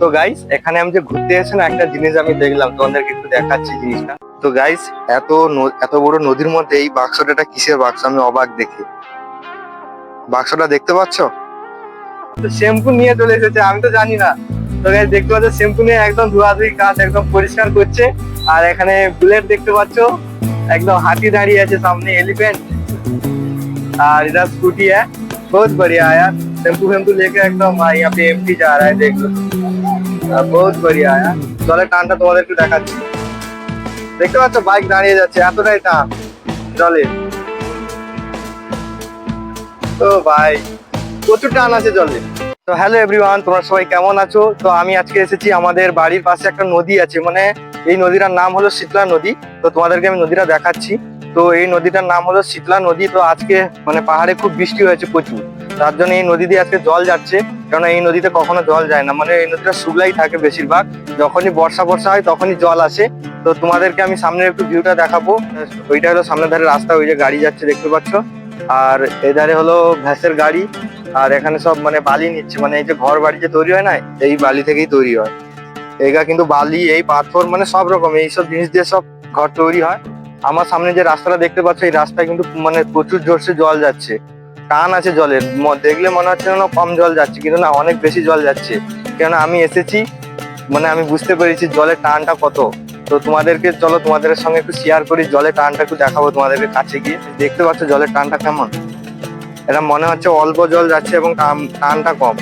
তো গাইস এখানে আমি যে ঘুরতে এসেছি না, একটা জিনিস আমি দেখলাম, তোমাদেরকে একটু দেখাচ্ছি জিনিসটা। তো গাইস এত বড় নদীর মধ্যে এই বাক্সটা কিসের বাক্স, আমি অবাক দেখে। বাক্সটা দেখতে পাচ্ছ? তো শ্যাম্পু নিয়ে চলে এসেছে, আমি তো জানি না। তো গাইস দেখতে পাচ্ছ শ্যাম্পু নিয়ে একদম ধোয়াধুয়ি কাজ একদম পরিষ্কার করছে। আর এখানে বুলেট দেখতে পাচ্ছ, একদম হাতি দাঁড়িয়ে আছে সামনে, এলিফেন্ট। और इधर स्कूटी है, बहुत बढ़िया है यार। टेम्पू वेम्पू लेके एकदम यहाँ पे एमटी जा रहा है, देख लो। बहुत बढ़िया है यार। জলের টানটা তোমাদেরকে দেখাচ্ছি, দেখতে পাচ্ছ বাইক দাঁড়িয়ে যাচ্ছে, এতটাই টান জলে। তো ভাই প্রচুর টান আছে জলে। তো হ্যালো এভরিওয়ান, তোমরা সবাই কেমন আছো? তো আমি আজকে এসেছি, আমাদের বাড়ির পাশে একটা নদী আছে, মানে এই নদীটার নাম হলো শীতলা নদী। তো তোমাদেরকে আমি নদীটা দেখাচ্ছি। তো এই নদীটার নাম হলো শীতলা নদী। তো আজকে মানে পাহাড়ে খুব বৃষ্টি হয়েছে প্রচুর, তার জন্য এই নদী দিয়ে আজকে জল যাচ্ছে। কারণ এই নদীতে কখনো জল যায় না, মানে এই নদীটা শুকলাই থাকে বেশিরভাগ। যখনই বর্ষা হয় তখনই জল আসে। তো তোমাদেরকে আমি সামনের একটু ভিউটা দেখাবো। ওইটা হলো সামনের ধারে রাস্তা, ওই যে গাড়ি যাচ্ছে দেখতে পাচ্ছ। আর এধারে হলো ভ্যাসের গাড়ি। আর এখানে সব মানে বালি নিচ্ছে, মানে এই যে ঘর বাড়ি যে তৈরি হয় না, এই বালি থেকেই তৈরি হয়। এগা কিন্তু বালি, এই পাথর, মানে সব রকম এইসব জিনিস দিয়ে সব ঘর তৈরি হয়। আমার সামনে যে রাস্তাটা দেখতে পাচ্ছ, এই রাস্তায় কিন্তু মানে প্রচুর জোরসে জল যাচ্ছে। টান আছে জলের, দেখলে মনে হচ্ছে না কম জল যাচ্ছে, কিন্তু না, অনেক বেশি জল যাচ্ছে। কেন আমি এসেছি, মানে আমি বুঝতে পেরেছি জলের টানটা কত। তো তোমাদেরকে চলো তোমাদের সঙ্গে একটু শেয়ার করি, জলের টানটা একটু দেখাবো তোমাদেরকে কাছে গিয়ে। দেখতে পাচ্ছ জলের টানটা কেমন, এটা মনে হচ্ছে অল্প জল যাচ্ছে এবং টানটা কম।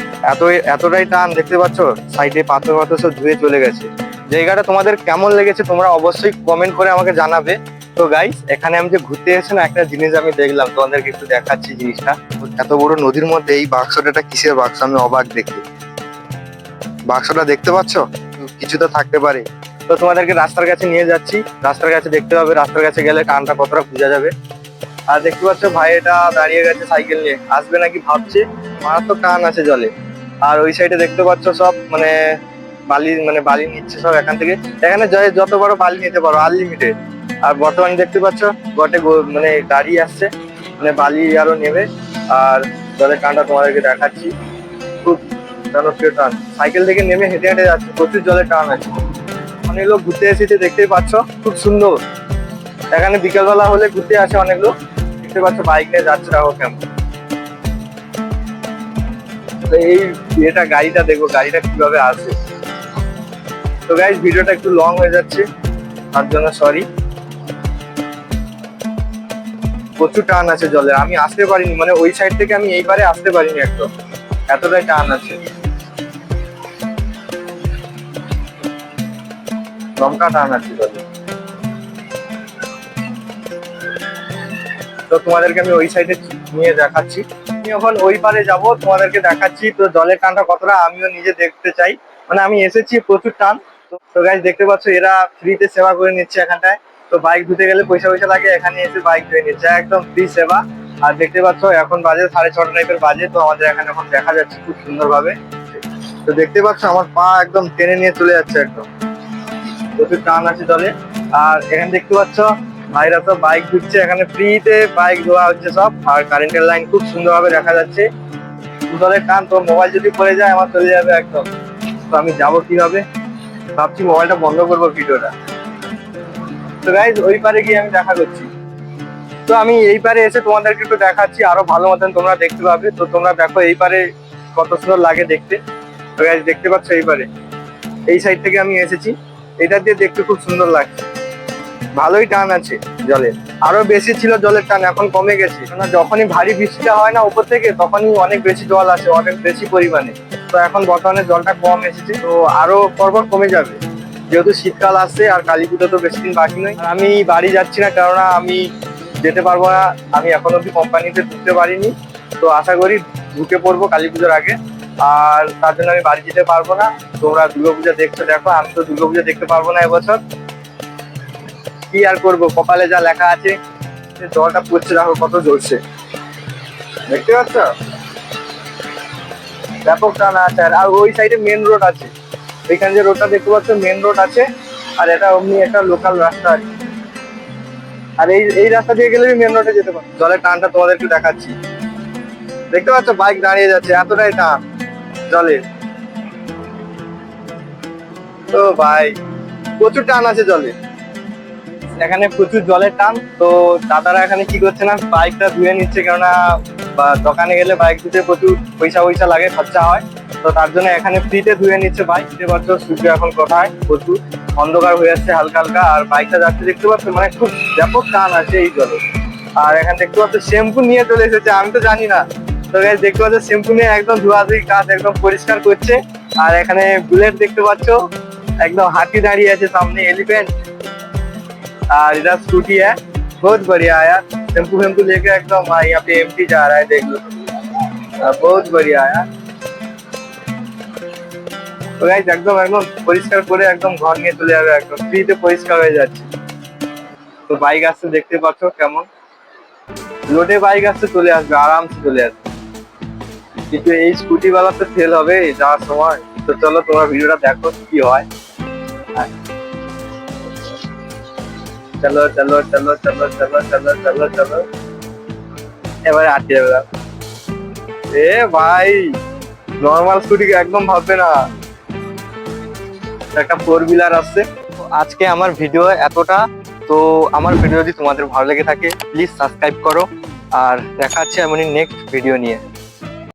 এতটাই টান, দেখতে পাচ্ছ সাইডে পাথর পাথর সব ধুয়ে চলে গেছে। জায়গাটা তোমাদের কেমন লেগেছে তোমরা অবশ্যই কমেন্ট করে আমাকে জানাবে। তো গাইস এখানে আমি যে ঘুরতে এসেছি না, একটা জিনিস আমি দেখলাম, তোমাদেরকে একটু দেখাচ্ছি জিনিসটা। এত বড় নদীর মধ্যে এই বাক্সটা কিসের বাক্স, আমি অবাক দেখে। বাক্সটা দেখতে পাচ্ছ, কিছু তো থাকতে পারে। তো তোমাদেরকে রাস্তার কাছে নিয়ে যাচ্ছি, রাস্তার কাছে দেখতে হবে, রাস্তার কাছে গেলে টানটা কতটা বোঝা যাবে। আর দেখতে পাচ্ছ ভাই এটা দাঁড়িয়ে গেছে সাইকেল নিয়ে, আসবে নাকি ভাবছে, মারাত্মক টান আছে জলে। আর ওই সাইডে দেখতে পাচ্ছ সব মানে বালি নিচ্ছে সব এখান থেকে। এখানে যত বড় বালি নিতে পারো, আনলিমিটেড। আর বর্তমানে দেখতে পাচ্ছ মানে গাড়ি আসছে, মানে বালি আরো নেবে। আর জলের টানটা তোমাদেরকে দেখাচ্ছি, খুব জনপ্রিয় টান। সাইকেল থেকে নেমে হেঁটে হেঁটে যাচ্ছে, প্রচুর জলের টান আছে। অনেক লোক ঘুরতে এসেছে, দেখতেই পাচ্ছ খুব সুন্দর। এখানে বিকেলবেলা হলে ঘুরতে আসে অনেক লোক, দেখতে পাচ্ছ বাইক নিয়ে যাচ্ছে, রাখো কেমন। এই গাড়িটা দেখো, গাড়িটা কিভাবে আসে। তো গাইস ভিডিওটা একটু লং হয়ে যাচ্ছে, তার জন্য সরি। প্রচুর টান আছে জলের, আমি আসতে পারিনি, মানে ওই সাইড থেকে আমি এইবারে আসতে পারিনি একদম, এতটাই টান আছে, লঙ্কা টান আছে জলে। তো তোমাদেরকে আমি ওই সাইডে নিয়ে দেখাচ্ছি, আমি এখন ওই পারে যাব, তোমাদেরকে দেখাচ্ছি। তো জলের টানটা কতটা আমিও নিজে দেখতে চাই, মানে আমি এসেছি প্রচুর টান। তো গাইস দেখতে পাচ্ছ এরা ফ্রিতে সেবা করে নিচ্ছে এখানটায়। তো বাইক ধুতে গেলে পয়সা লাগে, এখানে এসে বাইক ধুয়ে নিচ্ছে, একদম ফ্রি সেবা। আর দেখতে পাচ্ছ এখন বাজে 6:30 টাইপের বাজে। তো আমাদের এখানে এখন দেখা যাচ্ছে খুব সুন্দর ভাবে। তো দেখতে পাচ্ছ আমার পা একদম টেনে নিয়ে চলে যাচ্ছে, একদম প্রচুর টান আছে জলে। আর এখানে দেখতে পাচ্ছ ভাইরা সব বাইক ধুচ্ছে, এখানে ফ্রিতে বাইক ধোয়া হচ্ছে সব। আর কারেন্টের লাইন খুব সুন্দরভাবে দেখা যাচ্ছে। জলের টান, তো মোবাইল যদি পড়ে যায় আমার চলে যাবে একদম। তো আমি যাবো কিভাবে, ভাবছি মোবাইলটা বন্ধ করবো ভিডিওটা। তো গাইজ ওই পারে গিয়ে আমি দেখা করছি। তো আমি এই পারে এসে তোমাদেরকে একটু দেখাচ্ছি, আরো ভালো মতন তোমরা দেখতে পাবে। তো তোমরা দেখো এই পারে কত সুন্দর লাগে দেখতে। তো গাইজ দেখতে পাচ্ছ এই পারে, এই সাইড থেকে আমি এসেছি, এটা দিয়ে দেখতে খুব সুন্দর লাগছে। ভালোই টান আছে জলের, আরো বেশি ছিল জলের টান, এখন কমে গেছে। কেননা যখনই ভারী বৃষ্টিটা হয় না উপর থেকে, তখনই অনেক বেশি জল আসে, অনেক বেশি পরিমাণে। তো এখন বর্তমানে জলটা কম এসেছে, তো আরো পরপর কমে যাবে, যেহেতু শীতকাল আসছে আর কালী পুজো তো বেশি দিন বাকি নয়। আমি বাড়ি যাচ্ছি না, কেননা আমি যেতে পারবো না, আমি এখন অব্দি কোম্পানিতে ঢুকতে পারিনি। তো আশা করি ঢুকে পড়বো কালী পুজোর আগে। আর তার জন্য আমি বাড়ি যেতে পারবো না। তোমরা দুর্গাপূজা দেখছো দেখো, আমি তো দুর্গাপূজা দেখতে পারবো না এবছর। কি আর করবো, কপালে যা লেখা আছে। জলটা পড়ছে দেখো কত জোরছে, দেখতে পাচ্ছ ব্যাপক টানা আছে। আর ওই সাইডে মেন রোড আছে, ওইখানে যে রোডটা দেখতে পাচ্ছ মেন রোড আছে। আর এটা অমনি একটা লোকাল রাস্তা আছে। আর এই রাস্তা দিয়ে গেলে মেন রোডে যেতে পারো। জলের টানটা তোমাদেরকে দেখাচ্ছি, দেখতে পাচ্ছ বাইক দাঁড়িয়ে যাচ্ছে, এতটাই টান জলের। তো ভাই প্রচুর টান আছে জলে, এখানে প্রচুর জলের টান। তো দাদারা এখানে কি করছে না, বাইকটা ধুয়ে নিচ্ছে, কেননা বা দোকানে গেলে বাইক ধুতে প্রচুর পয়সা পয়সা লাগে, খরচা হয়। তো তার জন্য এখানে ফ্রিতে ধুয়ে নিচ্ছে বাইক। দেখতে পাচ্ছ সূর্য এখন কোথায়, প্রচুর অন্ধকার হয়ে যাচ্ছে হালকা হালকা, আর বাইকটা যাচ্ছে দেখতে পাচ্ছ, মানে খুব ব্যাপক টান আছে এই জলে। আর এখানে দেখতে পাচ্ছ শ্যাম্পু নিয়ে চলে এসেছে, আমি তো জানি না। তো guys দেখতে পাচ্ছ শ্যাম্পু নিয়ে একদম ধোয়াধুয়ি কাজ একদম পরিষ্কার করছে। আর এখানে বুলেট দেখতে পাচ্ছ, একদম হাতি দাঁড়িয়ে আছে সামনে, एलिफेंट। और इधर स्कूटी है, बहुत बढ़िया है यार। टेम्पू वेम्पू लेके एकदम यहाँ पे एमटी जा रहा है, देख लो। बहुत बढ़िया है यार। তো গাইস একদম একদম পরিষ্কার করে একদম ঘর নিয়ে চলে যাবে, একদম ফ্রিতে পরিষ্কার হয়ে যাচ্ছে। তো বাইক আসছে দেখতে পাচ্ছ কেমন, লোডে বাইক আসছে, চলে আসবে আরামসে চলে আসবে। কিন্তু এই স্কুটি ওয়ালা তো ফেল হবে যাওয়ার সময়। তো চলো তোমরা ভিডিওটা দেখো কি হয়। চলো চলো চলো চলো চলো চলো চলো চলো, এবারে আটকে যাবে। এ ভাই নর্মাল স্কুটি একদম ভাববে না, একটা 4 হুইলার আসছে। তো আজকে আমার ভিডিও এতটা। তো আমার ভিডিও যদি তোমাদের ভালো লেগে থাকে প্লিজ সাবস্ক্রাইব করো, আর দেখা হচ্ছে এমনই নেক্সট ভিডিও নিয়ে।